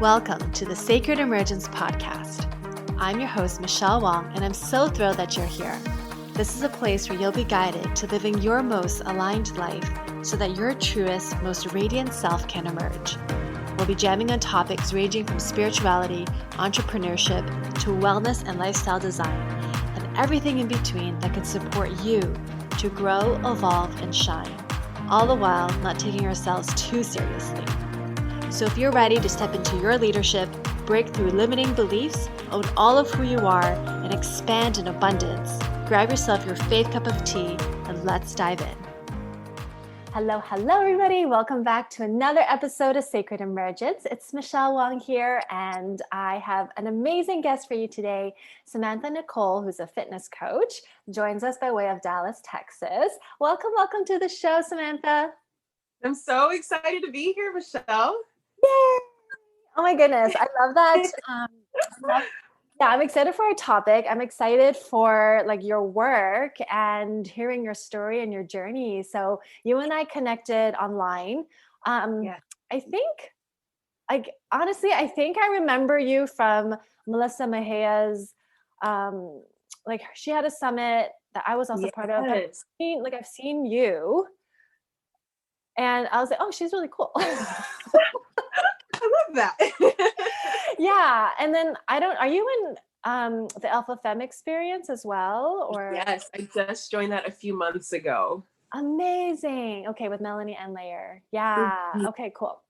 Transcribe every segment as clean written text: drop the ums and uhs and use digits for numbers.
Welcome to the Sacred Emergence Podcast. I'm your host, Michelle Wong, and I'm so thrilled that you're here. This is a place where you'll be guided to living your most aligned life so that your truest, most radiant self can emerge. We'll be jamming on topics ranging from spirituality, entrepreneurship, to wellness and lifestyle design, and everything in between that can support you to grow, evolve, and shine, all the while not taking ourselves too seriously. So if you're ready to step into your leadership, break through limiting beliefs, own all of who you are, and expand in abundance, grab yourself your faith cup of tea and let's dive in. Hello, everybody. Welcome back to another episode of Sacred Emergence. It's Michelle Wong here, and I have an amazing guest for you today. Samantha Nicole, who's a fitness coach, joins us by way of Dallas, Texas. Welcome to the show, Samantha. I'm so excited to be here, Michelle. Yay! Oh my goodness, I love that. I'm excited for our topic. I'm excited for your work and hearing your story and your journey. So you and I connected online. I think, honestly, I remember you from Melissa Mejia's. She had a summit that I was also part of. I've seen you, and I was like, oh, she's really cool. I love that. Yeah. And then are you in the Alpha Femme experience as well? Or yes, I just joined that a few months ago. Amazing. Okay, with Melanie Enlayer. Yeah. Mm-hmm. Okay, cool.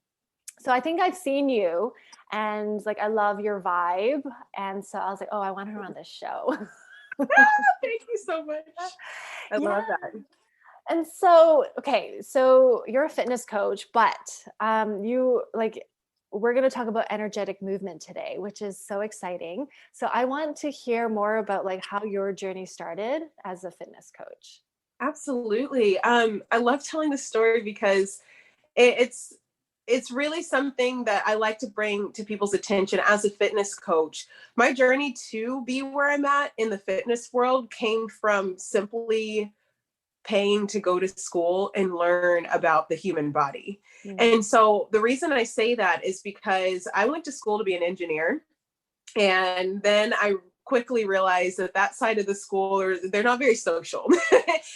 So I think I've seen you and I love your vibe. And so I was like, oh, I want her on this show. Thank you so much. I love that. And so, okay, so you're a fitness coach, but we're going to talk about energetic movement today, which is so exciting. So I want to hear more about how your journey started as a fitness coach. Absolutely. I love telling the story because it's really something that I like to bring to people's attention as a fitness coach. My journey to be where I'm at in the fitness world came from simply paying to go to school and learn about the human body. Mm-hmm. And so the reason I say that is because I went to school to be an engineer. And then I quickly realized that side of the school, they're not very social.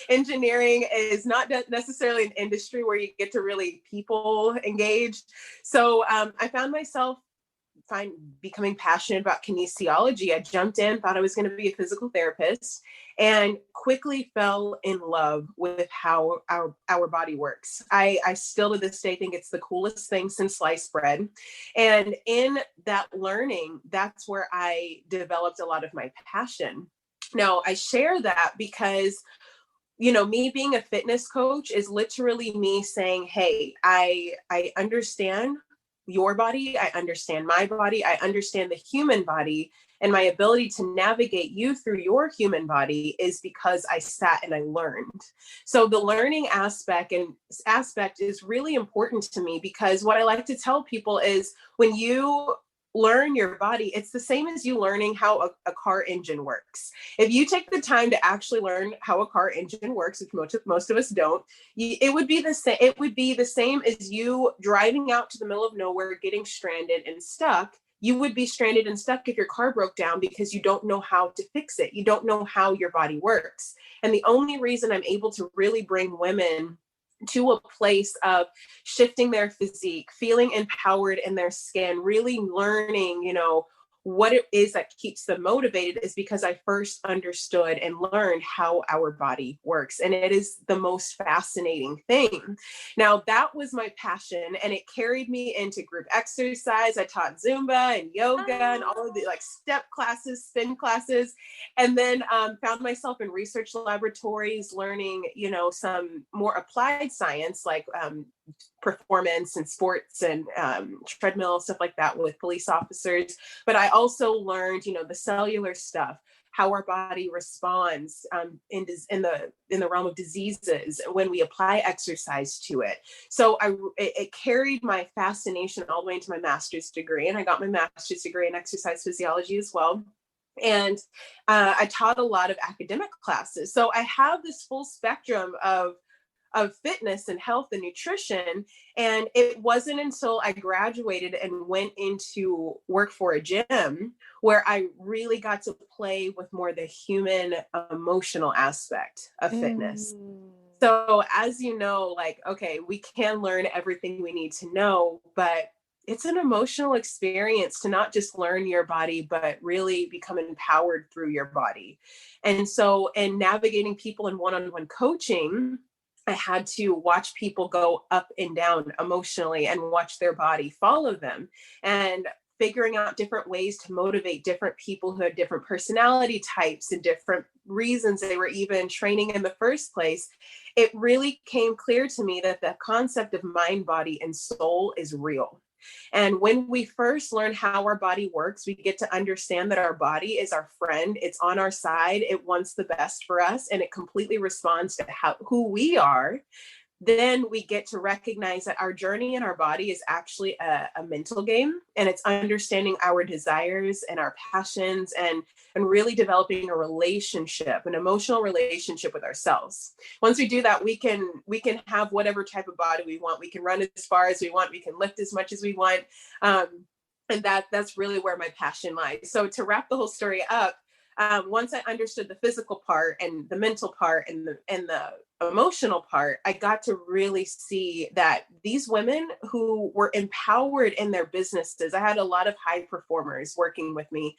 Engineering is not necessarily an industry where you get to really people engage. So I found myself becoming passionate about kinesiology. I jumped in, thought I was going to be a physical therapist, and quickly fell in love with how our body works. I still to this day think it's the coolest thing since sliced bread. And in that learning, that's where I developed a lot of my passion. Now, I share that because me being a fitness coach is literally me saying, hey, I understand your body, I understand my body, I understand the human body, and my ability to navigate you through your human body is because I sat and I learned. So the learning aspect is really important to me, because what I like to tell people is when you learn your body, it's the same as you learning how a car engine works. If you take the time to actually learn how a car engine works, which most of us don't, it would be the same. It would be the same as you driving out to the middle of nowhere, getting stranded and stuck. You would be stranded and stuck if your car broke down because you don't know how to fix it. You don't know how your body works. And the only reason I'm able to really bring women to a place of shifting their physique, feeling empowered in their skin, really learning, what it is that keeps them motivated, is because I first understood and learned how our body works. And it is the most fascinating thing. Now, that was my passion, and it carried me into group exercise. I taught Zumba and yoga and all of the step classes, spin classes, and then found myself in research laboratories learning, some more applied science like performance and sports and treadmill, stuff like that with police officers. But I also learned, the cellular stuff, how our body responds in the realm of diseases when we apply exercise to it. So it carried my fascination all the way into my master's degree, and I got my master's degree in exercise physiology as well. And I taught a lot of academic classes. So I have this full spectrum of of fitness and health and nutrition. And it wasn't until I graduated and went into work for a gym where I really got to play with more the human emotional aspect of fitness. So as you know, like, okay, we can learn everything we need to know, but it's an emotional experience to not just learn your body, but really become empowered through your body. And so, in navigating people in one-on-one coaching, I had to watch people go up and down emotionally and watch their body follow them. And figuring out different ways to motivate different people who had different personality types and different reasons they were even training in the first place, it really came clear to me that the concept of mind, body, and soul is real. And when we first learn how our body works, we get to understand that our body is our friend. It's on our side. It wants the best for us, and it completely responds to who we are. Then we get to recognize that our journey in our body is actually a mental game, and it's understanding our desires and our passions, and really developing a relationship, an emotional relationship with ourselves. Once we do that, we can have whatever type of body we want. We can run as far as we want. We can lift as much as we want. And that's really where my passion lies. So to wrap the whole story up, once I understood the physical part and the mental part and the emotional part, I got to really see that these women who were empowered in their businesses, I had a lot of high performers working with me.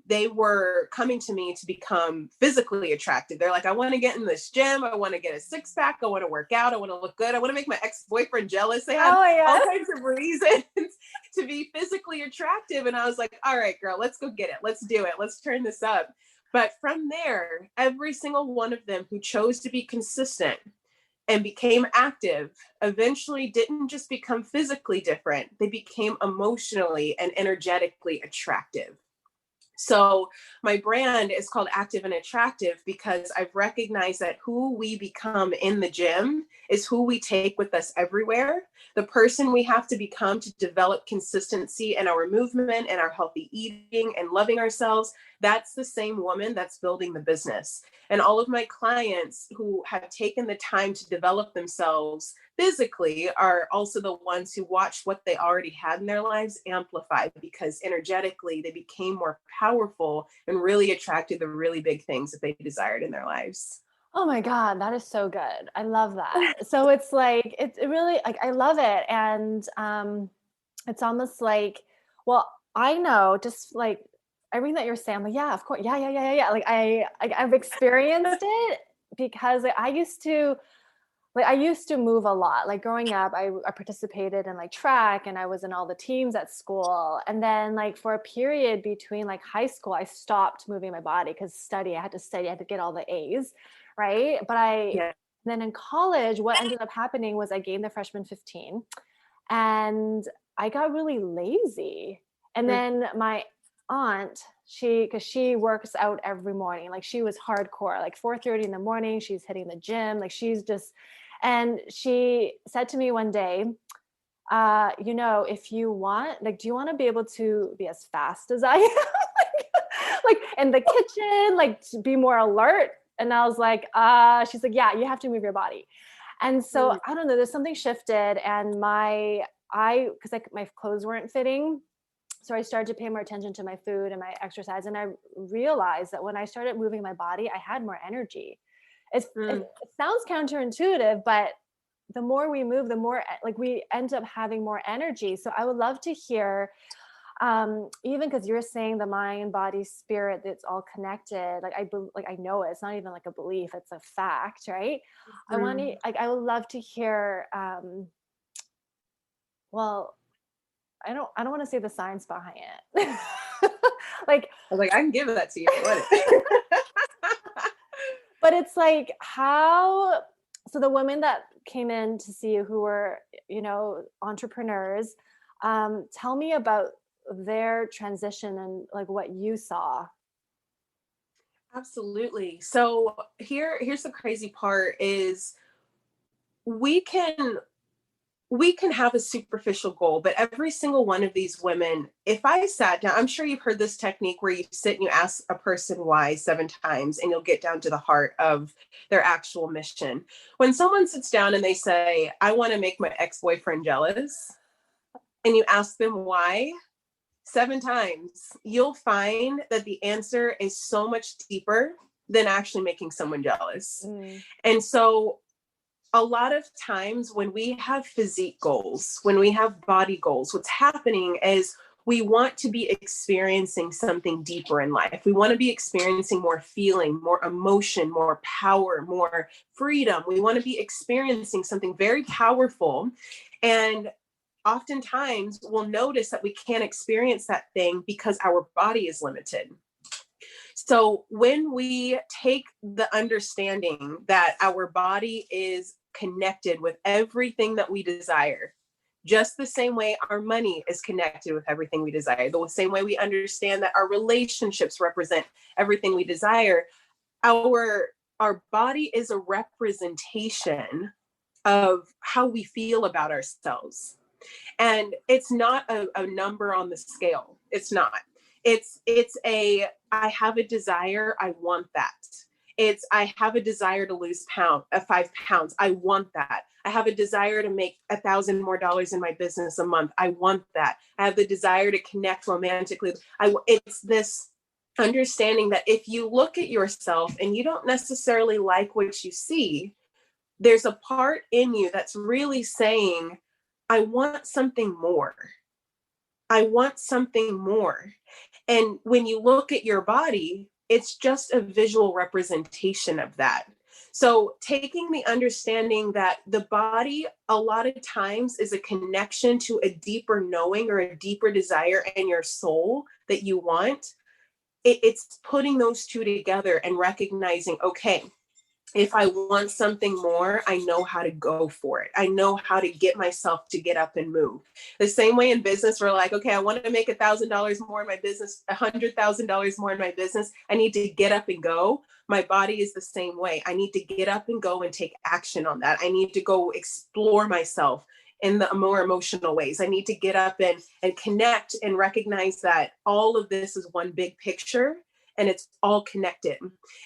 They were coming to me to become physically attractive. They're like, I want to get in this gym. I want to get a six pack. I want to work out. I want to look good. I want to make my ex-boyfriend jealous. They had all kinds of reasons to be physically attractive. And I was like, all right, girl, let's go get it. Let's do it. Let's turn this up. But from there, every single one of them who chose to be consistent and became active eventually didn't just become physically different. They became emotionally and energetically attractive. So my brand is called Active and Attractive because I've recognized that who we become in the gym is who we take with us everywhere. The person we have to become to develop consistency in our movement and our healthy eating and loving ourselves, that's the same woman that's building the business. And all of my clients who have taken the time to develop themselves physically are also the ones who watched what they already had in their lives amplify, because energetically they became more powerful and really attracted the really big things that they desired in their lives. Oh my God, that is so good. I love that. So it's like, it really, like, I love it. And it's almost like, well, I know just like everything that you're saying, like, yeah, of course. Yeah. Like I've experienced it because I used to move a lot. Like growing up, I participated in like track and I was in all the teams at school. And then like for a period between like high school, I stopped moving my body because I had to get all the A's. Right. Then in college, what ended up happening was I gained the freshman 15 and I got really lazy. And then my aunt, because she works out every morning, like she was hardcore, like 4:30 in the morning, she's hitting the gym, like and she said to me one day, if you want, like, do you want to be able to be as fast as I am? like in the kitchen, like to be more alert. And I was like, she's like, yeah, you have to move your body. And so I don't know, there's something shifted and because my clothes weren't fitting. So I started to pay more attention to my food and my exercise. And I realized that when I started moving my body, I had more energy. It sounds counterintuitive, but the more we move, the more like we end up having more energy. So I would love to hear, even because you're saying the mind, body, spirit, it's all connected. Like I know it. It's not even like a belief; it's a fact, right? I would love to hear. Well, I don't want to say the science behind it. I was like, I can give that to you. But it's like so the women that came in to see you who were, entrepreneurs, tell me about their transition and like what you saw. Absolutely. So here's the crazy part is we can we can have a superficial goal, but every single one of these women, if I sat down, I'm sure you've heard this technique where you sit and you ask a person why 7 times and you'll get down to the heart of their actual mission. When someone sits down and they say, I want to make my ex-boyfriend jealous, and you ask them why 7 times, you'll find that the answer is so much deeper than actually making someone jealous. And so a lot of times when we have physique goals, when we have body goals, what's happening is we want to be experiencing something deeper in life. We want to be experiencing more feeling, more emotion, more power, more freedom. We want to be experiencing something very powerful. And oftentimes we'll notice that we can't experience that thing because our body is limited. So when we take the understanding that our body is connected with everything that we desire, just the same way our money is connected with everything we desire, the same way we understand that our relationships represent everything we desire, our body is a representation of how we feel about ourselves. And it's not a number on the scale. It's not. It's I have a desire, I want that. It's, I have a desire to lose 5 pounds. I want that. I have a desire to make $1,000 more in my business a month. I want that. I have the desire to connect romantically. It's this understanding that if you look at yourself and you don't necessarily like what you see, there's a part in you that's really saying, I want something more. I want something more. And when you look at your body, it's just a visual representation of that. So taking the understanding that the body a lot of times is a connection to a deeper knowing or a deeper desire in your soul that you want, it's putting those two together and recognizing, okay, if I want something more, I know how to go for it. I know how to get myself to get up and move. The same way in business, we're like, okay, I want to make $1,000 more in my business, $100,000 more in my business. I need to get up and go. My body is the same way. I need to get up and go and take action on that. I need to go explore myself in the more emotional ways. I need to get up and connect and recognize that all of this is one big picture and it's all connected.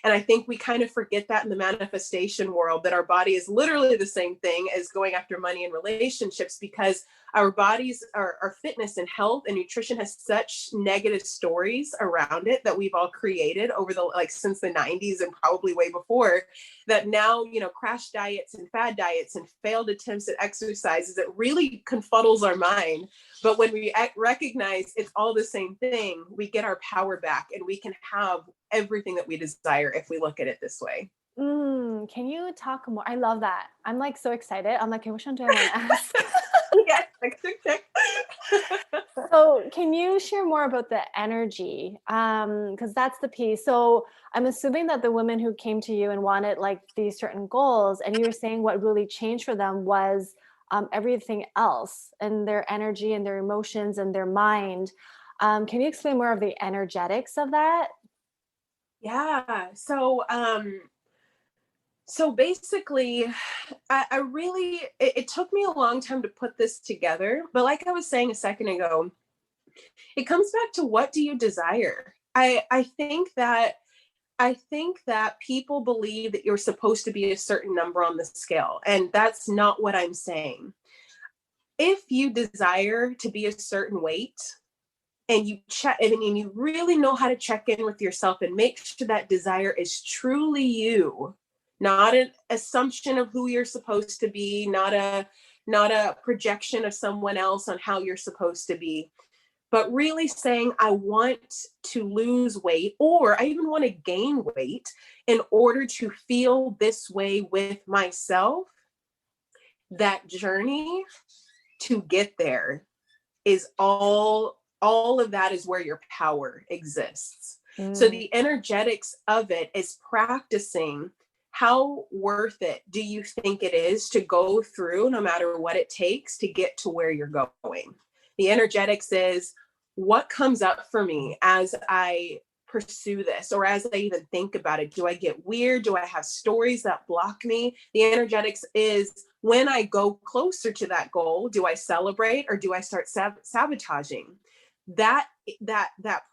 And I think we kind of forget that in the manifestation world, that our body is literally the same thing as going after money and relationships, because our bodies, our fitness and health and nutrition has such negative stories around it that we've all created over since the 90s and probably way before, that now, crash diets and fad diets and failed attempts at exercises, it really confuddles our mind. But when we recognize it's all the same thing, we get our power back and we can have everything that we desire if we look at it this way. Can you talk more? I love that. I'm so excited. I'm like, which one do I want to ask? Yeah. So can you share more about the energy? Because that's the piece. So I'm assuming that the women who came to you and wanted these certain goals, and you were saying what really changed for them was everything else, and their energy and their emotions and their mind. Can you explain more of the energetics of that? Yeah. So basically, I really, it took me a long time to put this together, but like I was saying a second ago, it comes back to, what do you desire? I think that people believe that you're supposed to be a certain number on the scale, and that's not what I'm saying. If you desire to be a certain weight, and you check, and you really know how to check in with yourself and make sure that desire is truly you, not an assumption of who you're supposed to be, not a projection of someone else on how you're supposed to be, but really saying, I want to lose weight, or I even want to gain weight in order to feel this way with myself. That journey to get there is all of that is where your power exists. So the energetics of it is practicing, how worth it do you think it is to go through, no matter what it takes, to get to where you're going? The energetics is, what comes up for me as I pursue this, or as I even think about it? Do I get weird? Do I have stories that block me? The energetics is, When I go closer to that goal, do I celebrate or do I start sabotaging? That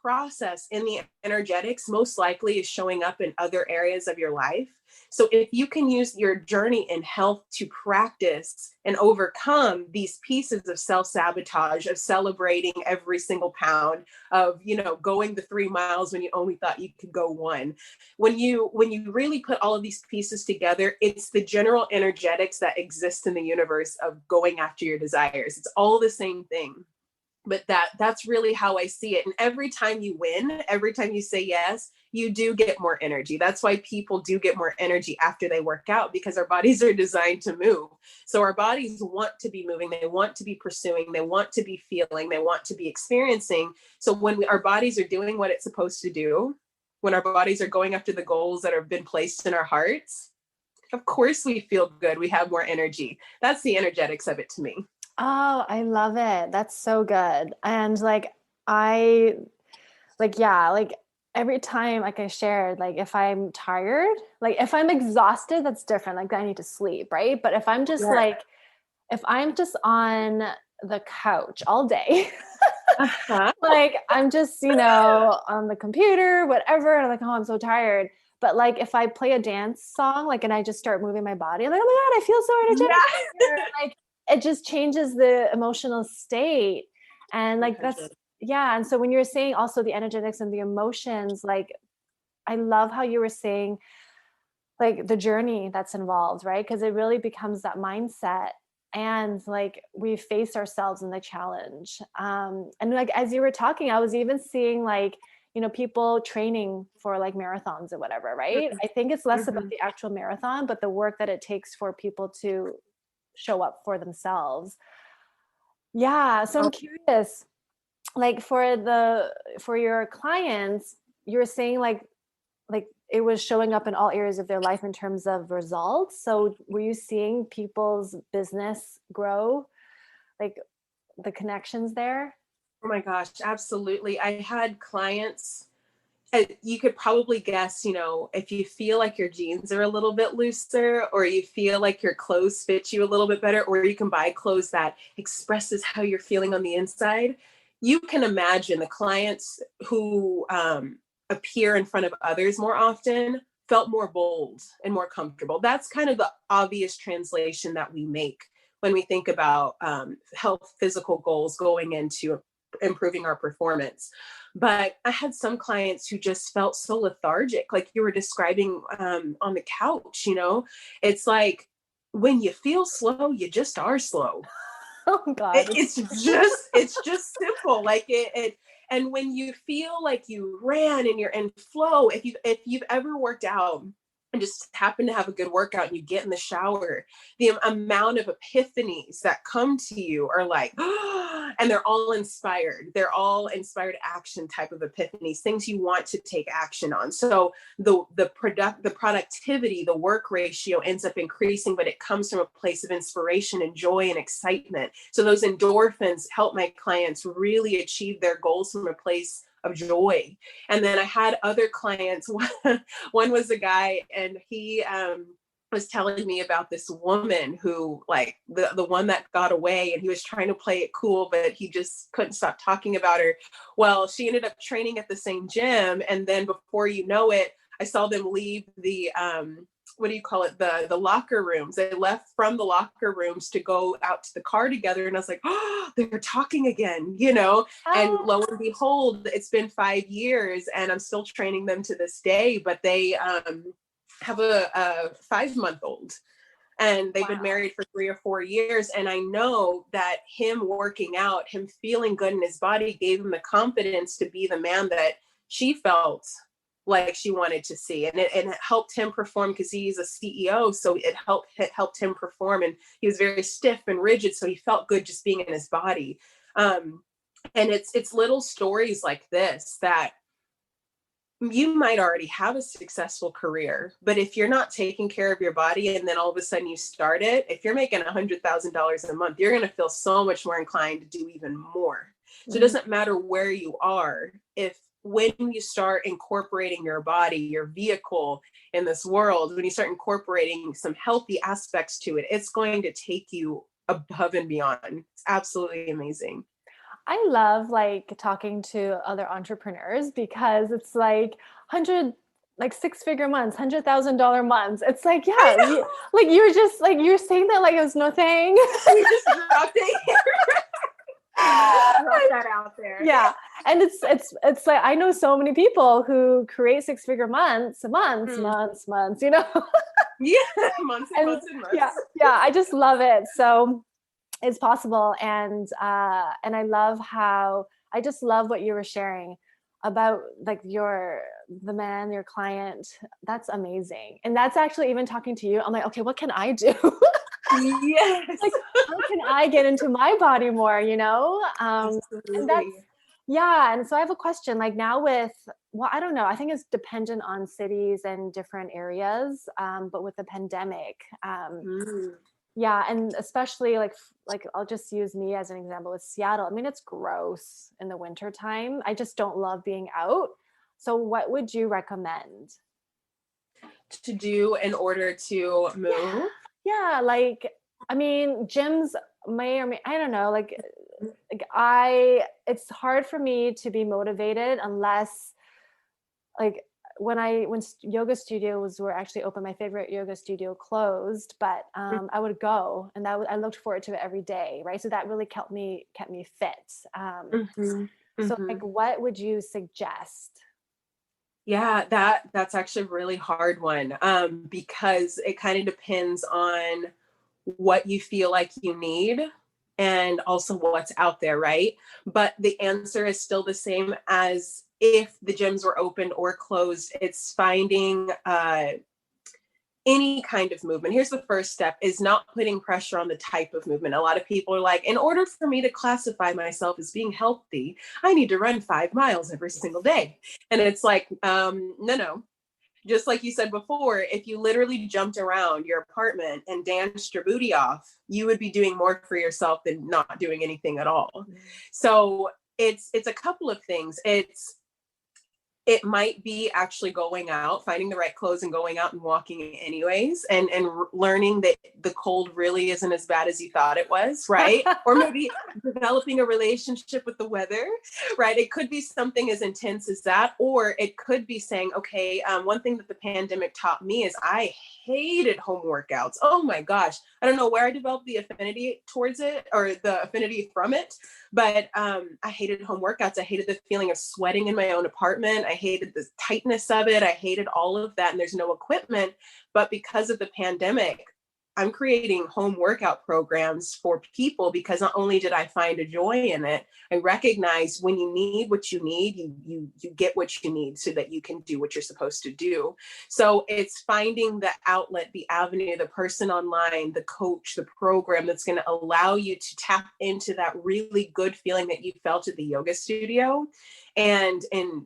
process in the energetics most likely is showing up in other areas of your life. So if you can use your journey in health to practice and overcome these pieces of self-sabotage, of celebrating every single pound, of, going the 3 miles when you only thought you could go one. When you really put all of these pieces together, it's the general energetics that exist in the universe of going after your desires. It's all the same thing. But that's really how I see it. And every time you win, every time you say yes, you do get more energy. That's why people do get more energy after they work out, because our bodies are designed to move. So our bodies want to be moving. They want to be pursuing. They want to be feeling. They want to be experiencing. So when our bodies are doing what it's supposed to do, when our bodies are going after the goals that have been placed in our hearts, of course we feel good. We have more energy. That's the energetics of it to me. Oh, I love it. That's so good. And every time, like I shared, like if I'm tired, like if I'm exhausted, that's different. Like I need to sleep, right? But if I'm just if I'm just on the couch all day, like I'm just, on the computer, whatever, and I'm like, oh, I'm so tired. But like if I play a dance song, like, and I just start moving my body, I'm like, oh my God, I feel so energetic. Like it just changes the emotional state. And like, and so when you're saying also the energetics and the emotions, like, I love how you were saying like the journey that's involved, right? Because it really becomes that mindset. And like we face ourselves in the challenge. And like, as you were talking, I was even seeing like, people training for like marathons or whatever, right? I think it's less about the actual marathon, but the work that it takes for people to show up for themselves. Yeah. So I'm curious, like for your clients, you were saying like it was showing up in all areas of their life in terms of results. So were you seeing people's business grow, like the connections there? Oh my gosh, absolutely. I had clients, you could probably guess, if you feel like your jeans are a little bit looser, or you feel like your clothes fit you a little bit better, or you can buy clothes that expresses how you're feeling on the inside. You can imagine the clients who appear in front of others more often felt more bold and more comfortable. That's kind of the obvious translation that we make when we think about health, physical goals going into improving our performance. But I had some clients who just felt so lethargic, like you were describing on the couch. It's like when you feel slow, you just are slow. Oh God, it's just simple. Like it. And when you feel like you ran and you're in flow, if you've ever worked out and just happen to have a good workout and you get in the shower, the amount of epiphanies that come to you are like, and they're all inspired. They're all inspired action type of epiphanies, things you want to take action on. So the productivity, the work ratio ends up increasing, but it comes from a place of inspiration and joy and excitement. So those endorphins help my clients really achieve their goals from a place of joy. And then I had other clients. One was a guy, and he was telling me about this woman who, like the one that got away, and he was trying to play it cool, but he just couldn't stop talking about her. Well, she ended up training at the same gym, and then before you know it, I saw them leave the what do you call it? The locker rooms. They left from the locker rooms to go out to the car together. And I was like, oh, they're talking again, and lo and behold, it's been 5 years and I'm still training them to this day, but they have a 5-month-old. And they've been married for 3 or 4 years. And I know that him working out, him feeling good in his body gave him the confidence to be the man that she felt like she wanted to see. And it helped him perform, because he's a CEO. So it helped him perform. And he was very stiff and rigid. So he felt good just being in his body. And it's little stories like this that you might already have a successful career, but if you're not taking care of your body and then all of a sudden you start it, if you're making $100,000 a month, you're going to feel so much more inclined to do even more. So it doesn't matter where you are. If when you start incorporating your body, your vehicle in this world, when you start incorporating some healthy aspects to it, it's going to take you above and beyond. It's absolutely amazing. I love like talking to other entrepreneurs because it's like 100, like 6-figure months, $100,000 months. It's like, yeah, like you're just like, you're saying that like it was no thing. We just dropped it here. Drop that out there. Yeah. And it's like, I know so many people who create 6-figure months, you know? Yeah. Months and months and months. Yeah. Yeah. I just love it. So it's possible. And I love I just love what you were sharing about like your client. That's amazing. And that's actually, even talking to you, I'm like, okay, what can I do? Yes. Like, how can I get into my body more, you know? And that's, yeah. And so I have a question, like now with, well, I don't know, I think it's dependent on cities and different areas. But with the pandemic, yeah. And especially like I'll just use me as an example with Seattle. I mean, it's gross in the winter time. I just don't love being out. So what would you recommend to do in order to move? Yeah. Like, I mean, gyms may or may, I don't know, like it's hard for me to be motivated unless like when yoga studios were actually open, my favorite yoga studio closed, but I would go, and I looked forward to it every day. Right. So that really kept me fit. So like, what would you suggest? Yeah, that's actually a really hard one, because it kind of depends on what you feel like you need and also what's out there, right? But the answer is still the same as if the gyms were open or closed. It's finding any kind of movement. Here's the first step, is not putting pressure on the type of movement. A lot of people are like, in order for me to classify myself as being healthy, I need to run 5 miles every single day. And it's like, no. Just like you said before, if you literally jumped around your apartment and danced your booty off, you would be doing more for yourself than not doing anything at all. So it's a couple of things. It might be actually going out, finding the right clothes and going out and walking anyways, and learning that the cold really isn't as bad as you thought it was, right? Or maybe developing a relationship with the weather, right? It could be something as intense as that, or it could be saying, okay, one thing that the pandemic taught me is I hated home workouts. Oh my gosh. I don't know where I developed the affinity towards it or the affinity from it, but I hated home workouts. I hated the feeling of sweating in my own apartment. I hated the tightness of it. I hated all of that. And there's no equipment. But because of the pandemic, I'm creating home workout programs for people because not only did I find a joy in it, I recognize when you need what you need, you get what you need so that you can do what you're supposed to do. So it's finding the outlet, the avenue, the person online, the coach, the program that's going to allow you to tap into that really good feeling that you felt at the yoga studio, and in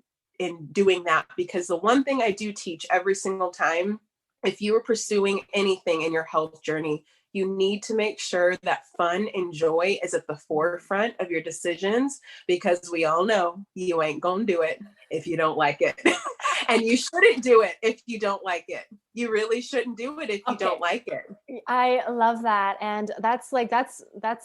doing that. Because the one thing I do teach every single time, if you are pursuing anything in your health journey, you need to make sure that fun and joy is at the forefront of your decisions, because we all know you ain't gonna do it if you don't like it. And you shouldn't do it if you don't like it. You really shouldn't do it if you don't like it. I love that. And that's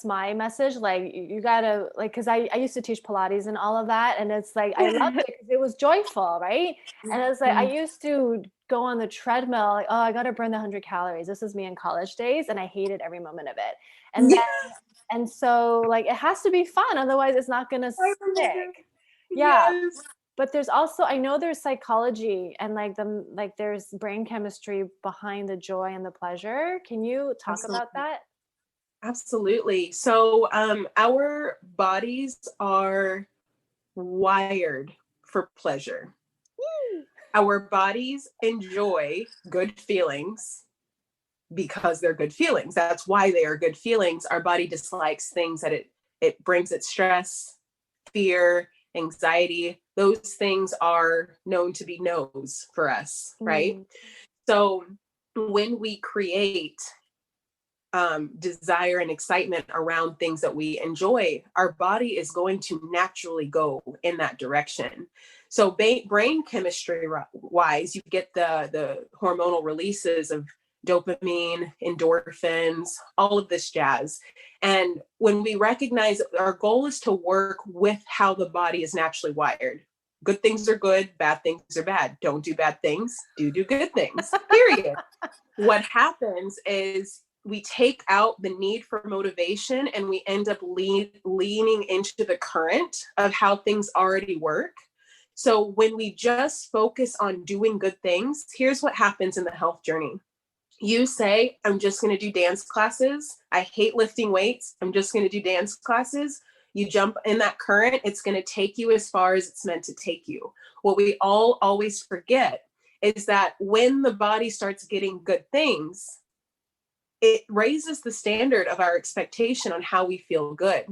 my message. Like you gotta, like, cause I used to teach Pilates and all of that. And it's like, I loved it because it was joyful. Right. And it's like, I used to go on the treadmill, like, oh, I got to burn the 100 calories. This is me in college days. And I hated every moment of it. And then, and so like, it has to be fun. Otherwise it's not going to stick. Yeah. Yes. But there's also, I know there's psychology and like there's brain chemistry behind the joy and the pleasure. Can you talk about that? Absolutely. So our bodies are wired for pleasure. Our bodies enjoy good feelings because they're good feelings. That's why they are good feelings. Our body dislikes things that it brings it stress, fear, anxiety. Those things are known to be no's for us, right? So when we create desire and excitement around things that we enjoy, our body is going to naturally go in that direction. So brain chemistry wise, you get the hormonal releases of dopamine, endorphins, all of this jazz. And when we recognize our goal is to work with how the body is naturally wired. Good things are good, bad things are bad. Don't do bad things, do good things, period. What happens is we take out the need for motivation and we end up leaning into the current of how things already work. So when we just focus on doing good things, here's what happens in the health journey. You say, I'm just going to do dance classes. I hate lifting weights. I'm just going to do dance classes. You jump in that current. It's going to take you as far as it's meant to take you. What we all always forget is that when the body starts getting good things, it raises the standard of our expectation on how we feel good.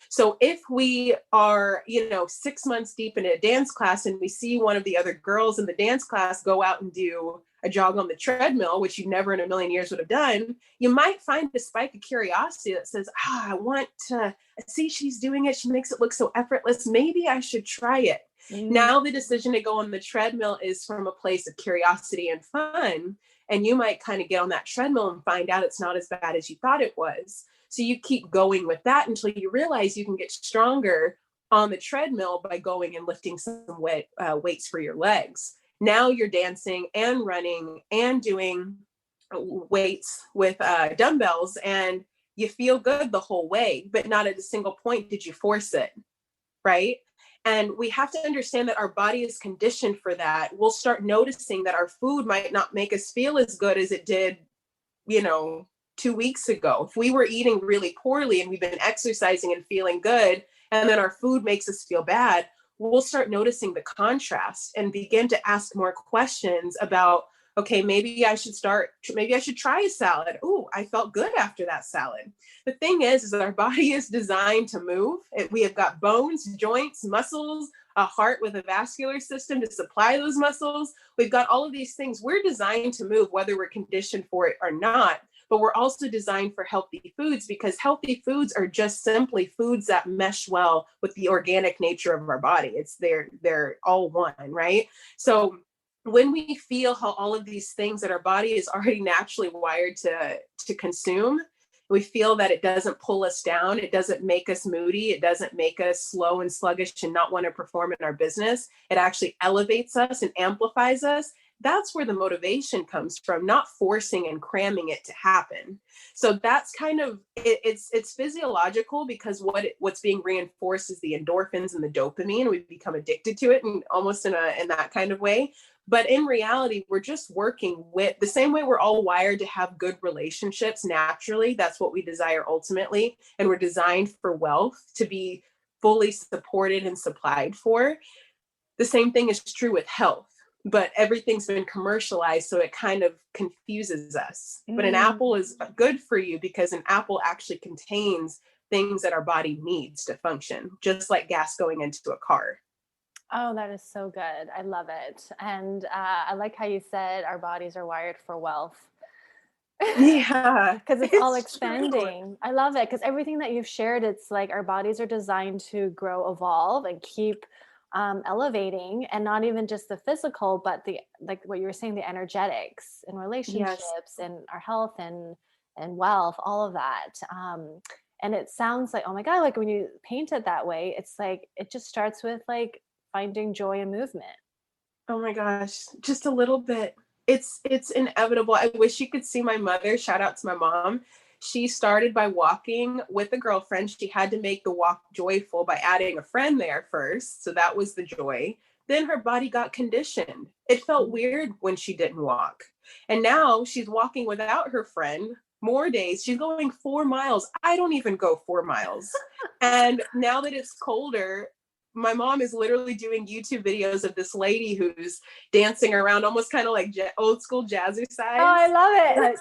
So if we are, 6 months deep in a dance class and we see one of the other girls in the dance class go out and do a jog on the treadmill, which you never in a million years would have done, you might find a spike of curiosity that says, I want to see she's doing it. She makes it look so effortless. Maybe I should try it. Now the decision to go on the treadmill is from a place of curiosity and fun. And you might kind of get on that treadmill and find out it's not as bad as you thought it was. So you keep going with that until you realize you can get stronger on the treadmill by going and lifting some weights for your legs. Now you're dancing and running and doing weights with dumbbells, and you feel good the whole way, but not at a single point did you force it, right? And we have to understand that our body is conditioned for that. We'll start noticing that our food might not make us feel as good as it did, 2 weeks ago. If we were eating really poorly and we've been exercising and feeling good, and then our food makes us feel bad, we'll start noticing the contrast and begin to ask more questions about, okay, maybe I should try a salad. Oh, I felt good after that salad. The thing is that our body is designed to move. We have got bones, joints, muscles, a heart with a vascular system to supply those muscles. We've got all of these things. We're designed to move, whether we're conditioned for it or not. But we're also designed for healthy foods, because healthy foods are just simply foods that mesh well with the organic nature of our body. They're all one, right? So when we feel how all of these things that our body is already naturally wired to consume, we feel that it doesn't pull us down. It doesn't make us moody. It doesn't make us slow and sluggish and not want to perform in our business. It actually elevates us and amplifies us. That's where the motivation comes from, not forcing and cramming it to happen. So that's kind of, it's physiological, because what's being reinforced is the endorphins and the dopamine. We become addicted to it, and almost in that kind of way. But in reality, we're just working with the same way we're all wired to have good relationships naturally. That's what we desire ultimately. And we're designed for wealth, to be fully supported and supplied for. The same thing is true with health. But everything's been commercialized, so it kind of confuses us. But an apple is good for you, because an apple actually contains things that our body needs to function, just like gas going into a car. Oh, that is so good. I love it. And I like how you said our bodies are wired for wealth. Yeah. Because it's all expanding. True. I love it, because everything that you've shared, it's like our bodies are designed to grow, evolve, and keep elevating, and not even just the physical, but like what you were saying, the energetics and relationships and our health and wealth, all of that. And it sounds like, oh my God, like when you paint it that way, it's like, it just starts with like finding joy in movement. Oh my gosh, just a little bit. It's inevitable. I wish you could see my mother. Shout out to my mom. She started by walking with a girlfriend. She had to make the walk joyful by adding a friend there first. So that was the joy. Then her body got conditioned. It felt weird when she didn't walk. And now she's walking without her friend more days. She's going 4 miles. I don't even go 4 miles. And now that it's colder, my mom is literally doing YouTube videos of this lady who's dancing around almost kind of like old school jazzercise. Oh, I love it.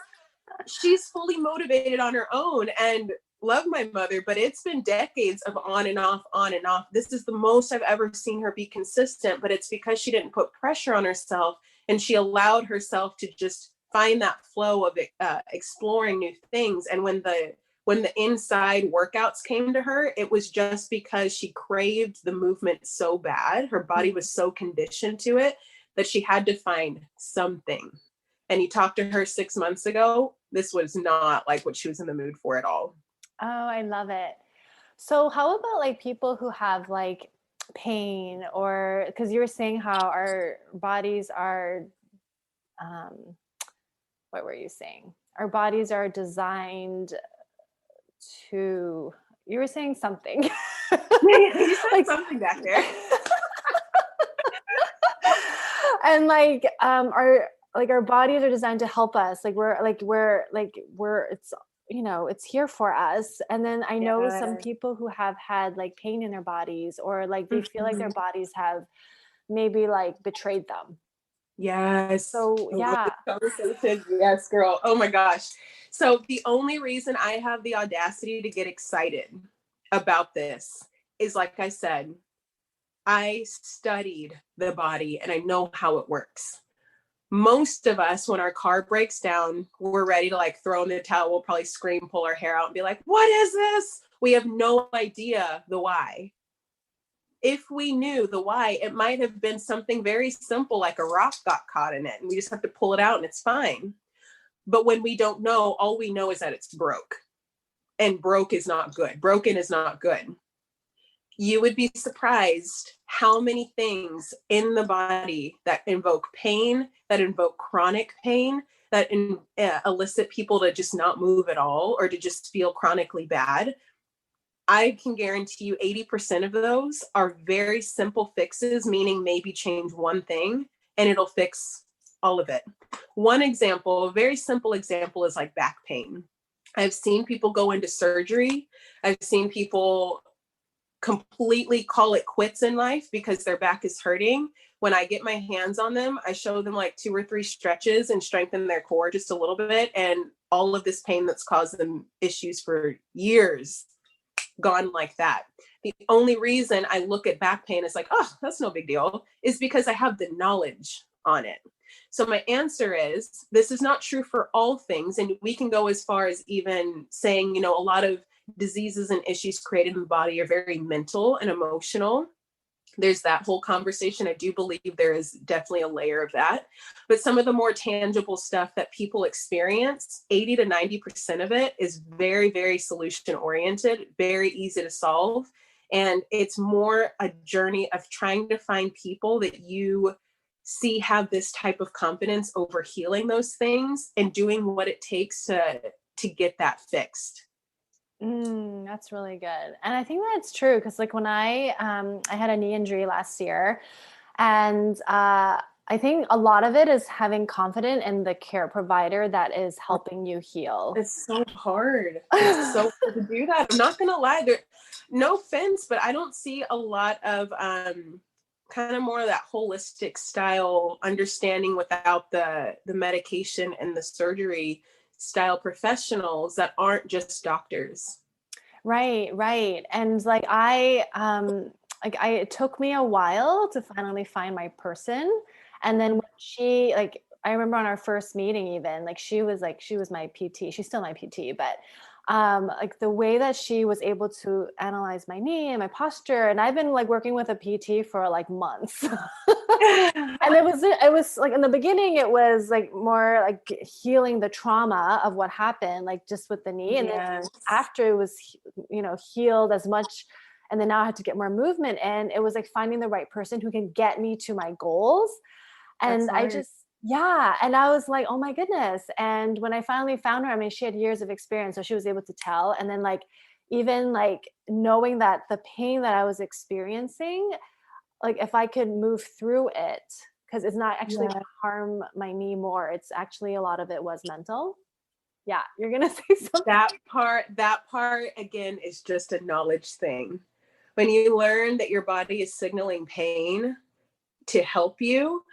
She's fully motivated on her own, and love my mother, but it's been decades of on and off, on and off. This is the most I've ever seen her be consistent, but it's because she didn't put pressure on herself, and she allowed herself to just find that flow of exploring new things. And when the inside workouts came to her, it was just because she craved the movement so bad. Her body was so conditioned to it that she had to find something. And you talked to her 6 months ago, this was not like what she was in the mood for at all. Oh, I love it. So how about like people who have like pain, or because you were saying how our bodies are, what were you saying? Our bodies are designed to, you were saying something. You said like something back there. And our bodies are designed to help us. We're it's, it's here for us. And then I know some people who have had like pain in their bodies, or like they feel like their bodies have maybe like betrayed them. Yes. So yeah. Yes, girl. Oh my gosh. So the only reason I have the audacity to get excited about this is, like I said, I studied the body and I know how it works. Most of us, when our car breaks down, we're ready to like throw in the towel. We'll probably scream, pull our hair out and be like, what is this? We have no idea the why. If we knew the why, it might have been something very simple, like a rock got caught in it and we just have to pull it out and it's fine. But when we don't know, all we know is that it's broke, and broke is not good. Broken is not good. You would be surprised how many things in the body that invoke pain, that invoke chronic pain, that elicit people to just not move at all or to just feel chronically bad. I can guarantee you 80% of those are very simple fixes, meaning maybe change one thing and it'll fix all of it. One example, a very simple example, is like back pain. I've seen people go into surgery. I've seen people completely call it quits in life because their back is hurting. When I get my hands on them, I show them like 2 or 3 stretches and strengthen their core just a little bit. And all of this pain that's caused them issues for years gone like that. The only reason I look at back pain as like, oh, that's no big deal, is because I have the knowledge on it. So my answer is, this is not true for all things. And we can go as far as even saying, a lot of diseases and issues created in the body are very mental and emotional. There's that whole conversation. I do believe there is definitely a layer of that. But some of the more tangible stuff that people experience, 80 to 90% of it is very, very solution oriented, very easy to solve. And it's more a journey of trying to find people that you see have this type of confidence over healing those things and doing what it takes to get that fixed. That's really good. And I think that's true. Cause like when I had a knee injury last year, and I think a lot of it is having confidence in the care provider that is helping you heal. It's so hard. It's so hard to do that. I'm not going to lie. No offense, but I don't see a lot of kind of more of that holistic style understanding without the medication and the surgery style professionals that aren't just doctors. Right. And like it took me a while to finally find my person. And then when she, like, I remember on our first meeting, even she was my PT. She's still my PT, but like the way that she was able to analyze my knee and my posture, and I've been like working with a PT for like months. And it was like in the beginning, it was like more like healing the trauma of what happened, like just with the knee. And then after it was, healed as much. And then now I had to get more movement. And it was like finding the right person who can get me to my goals. And and I was like, oh my goodness. And when I finally found her, I mean, she had years of experience, so she was able to tell. And then like, even like knowing that the pain that I was experiencing, like if I could move through it, because it's not actually going to harm my knee more. It's actually, a lot of it was mental. Yeah. You're going to say something. That part again is just a knowledge thing. When you learn that your body is signaling pain to help you,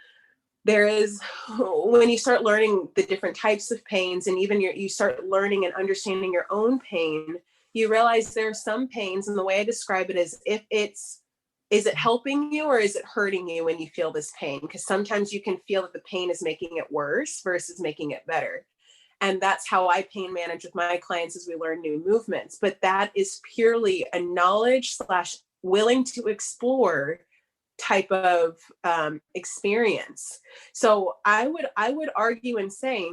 when you start learning the different types of pains, and even you start learning and understanding your own pain, you realize there are some pains, and the way I describe it is, if it's Is it helping you or is it hurting you when you feel this pain? Because sometimes you can feel that the pain is making it worse versus making it better. And that's how I pain manage with my clients as we learn new movements. But that is purely a knowledge / willing to explore type of experience. So I would argue and say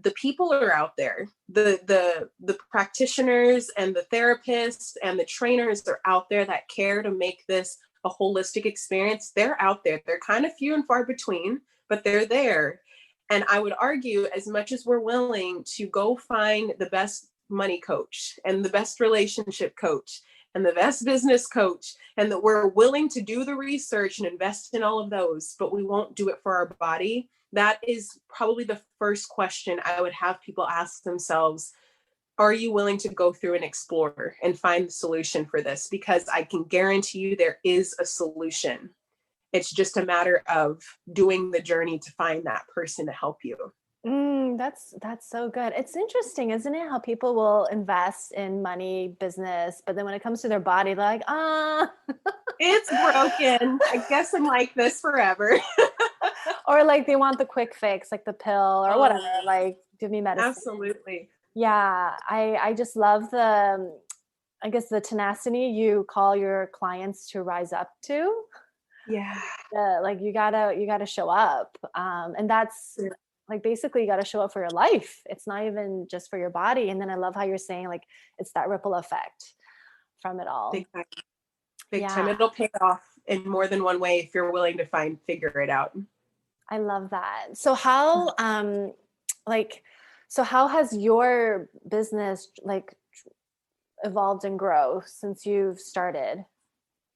the people are out there, the practitioners and the therapists and the trainers are out there that care to make this a holistic experience. They're out there. They're kind of few and far between, but they're there. And I would argue, as much as we're willing to go find the best money coach and the best relationship coach and the best business coach, and that we're willing to do the research and invest in all of those, but we won't do it for our body. That is probably the first question I would have people ask themselves. Are you willing to go through and explore and find the solution for this? Because I can guarantee you there is a solution. It's just a matter of doing the journey to find that person to help you. That's so good. It's interesting, isn't it? How people will invest in money, business, but then when it comes to their body, they're like, it's broken. I guess I'm like this forever. Or like they want the quick fix, like the pill or whatever, like give me medicine. Absolutely. Yeah. I just love I guess the tenacity you call your clients to rise up to. Yeah. Like you gotta show up. And that's like, basically you got to show up for your life. It's not even just for your body. And then I love how you're saying like, it's that ripple effect from it all. Big time. It'll pay off in more than one way if you're willing to figure it out. I love that. So how, how has your business evolved and grow since you've started?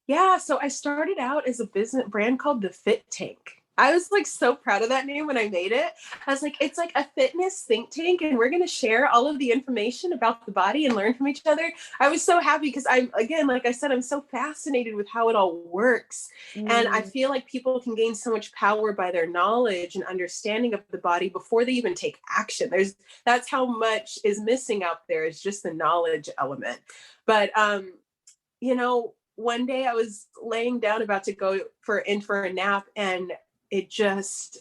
Yeah. So I started out as a business brand called the Fit Tank. I was like so proud of that name when I made it. I was like, it's like a fitness think tank and we're going to share all of the information about the body and learn from each other. I was so happy because again, like I said, I'm so fascinated with how it all works. And I feel like people can gain so much power by their knowledge and understanding of the body before they even take action. That's how much is missing out there, is just the knowledge element. But, one day I was laying down about to go for a nap, and it just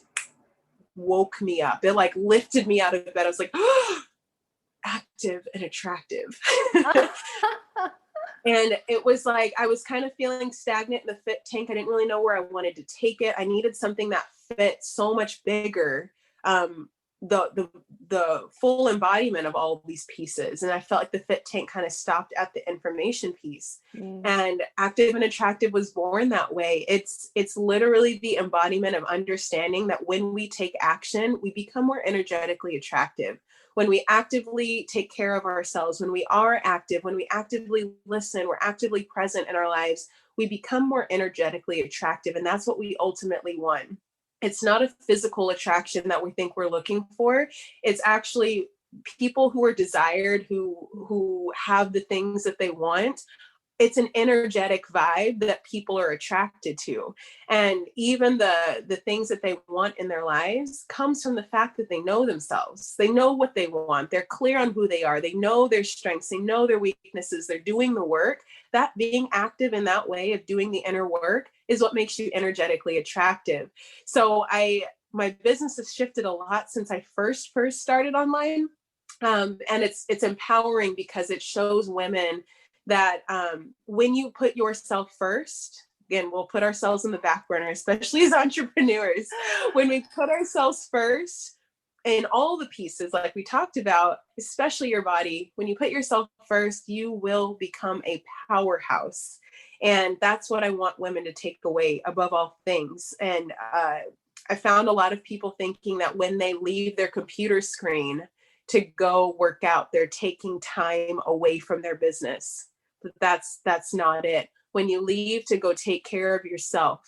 woke me up. It like lifted me out of bed. I was like, oh, active and attractive. And it was like, I was kind of feeling stagnant in the Fit Tank. I didn't really know where I wanted to take it. I needed something that fit so much bigger. The full embodiment of all of these pieces. And I felt like the Fit Tank kind of stopped at the information piece. And Active and Attractive was born that way. It's literally the embodiment of understanding that when we take action, we become more energetically attractive. When we actively take care of ourselves, when we are active, when we actively listen, we're actively present in our lives, we become more energetically attractive. And that's what we ultimately want. It's not a physical attraction that we think we're looking for. It's actually people who are desired, who have the things that they want. It's an energetic vibe that people are attracted to. And even the things that they want in their lives comes from the fact that they know themselves. They know what they want. They're clear on who they are. They know their strengths. They know their weaknesses. They're doing the work. That being active in that way of doing the inner work is what makes you energetically attractive. So my business has shifted a lot since I first started online. And it's empowering because it shows women that when you put yourself first, again, we'll put ourselves in the back burner, especially as entrepreneurs. When we put ourselves first in all the pieces, like we talked about, especially your body, when you put yourself first, you will become a powerhouse. And that's what I want women to take away above all things. And I found a lot of people thinking that when they leave their computer screen to go work out, they're taking time away from their business. But that's not it. When you leave to go take care of yourself,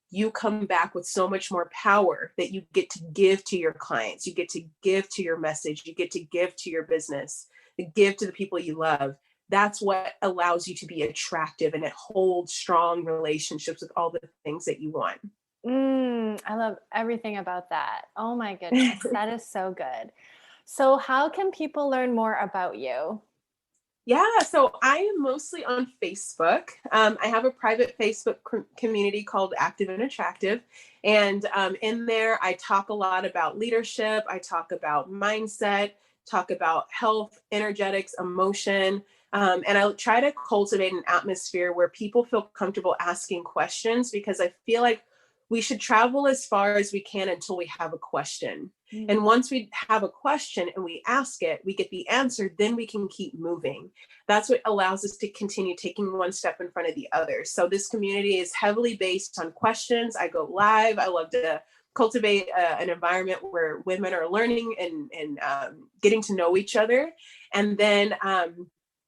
you come back with so much more power that you get to give to your clients. You get to give to your message. You get to give to your business, to give to the people you love. That's what allows you to be attractive, and it holds strong relationships with all the things that you want. I love everything about that. Oh my goodness. That is so good. So how can people learn more about you? Yeah, so I am mostly on Facebook. I have a private Facebook community called Active and Attractive. And in there, I talk a lot about leadership. I talk about mindset, talk about health, energetics, emotion. And I try to cultivate an atmosphere where people feel comfortable asking questions, because I feel like we should travel as far as we can until we have a question. And once we have a question and we ask it, we get the answer, then we can keep moving. That's what allows us to continue taking one step in front of the other. So this community is heavily based on questions. I go live. I love to cultivate an environment where women are learning and getting to know each other. And then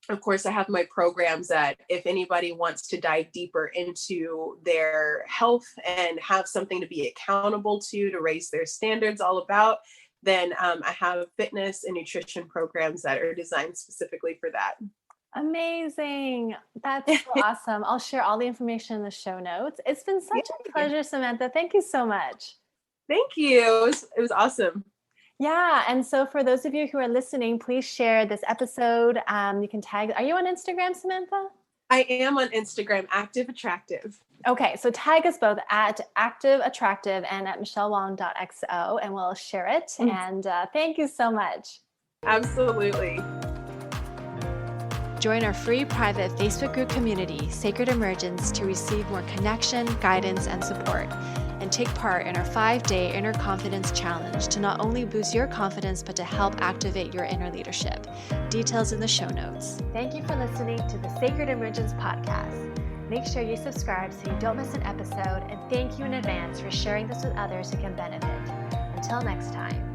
of course, I have my programs that if anybody wants to dive deeper into their health and have something to be accountable to raise their standards all about, then I have fitness and nutrition programs that are designed specifically for that. Amazing. That's so awesome. I'll share all the information in the show notes. It's been such a pleasure, Samantha. Thank you so much. Thank you. It was awesome. Yeah. And so for those of you who are listening, please share this episode. You can tag, are you on Instagram, Samantha? I am on Instagram, Active Attractive. Okay. So tag us both at Active Attractive and at michellewong.xo, and we'll share it. And thank you so much. Absolutely. Join our free private Facebook group community, Sacred Emergence, to receive more connection, guidance, and support. And take part in our 5-day Inner Confidence Challenge to not only boost your confidence, but to help activate your inner leadership. Details in the show notes. Thank you for listening to the Sacred Emergence podcast. Make sure you subscribe so you don't miss an episode, and thank you in advance for sharing this with others who can benefit. Until next time.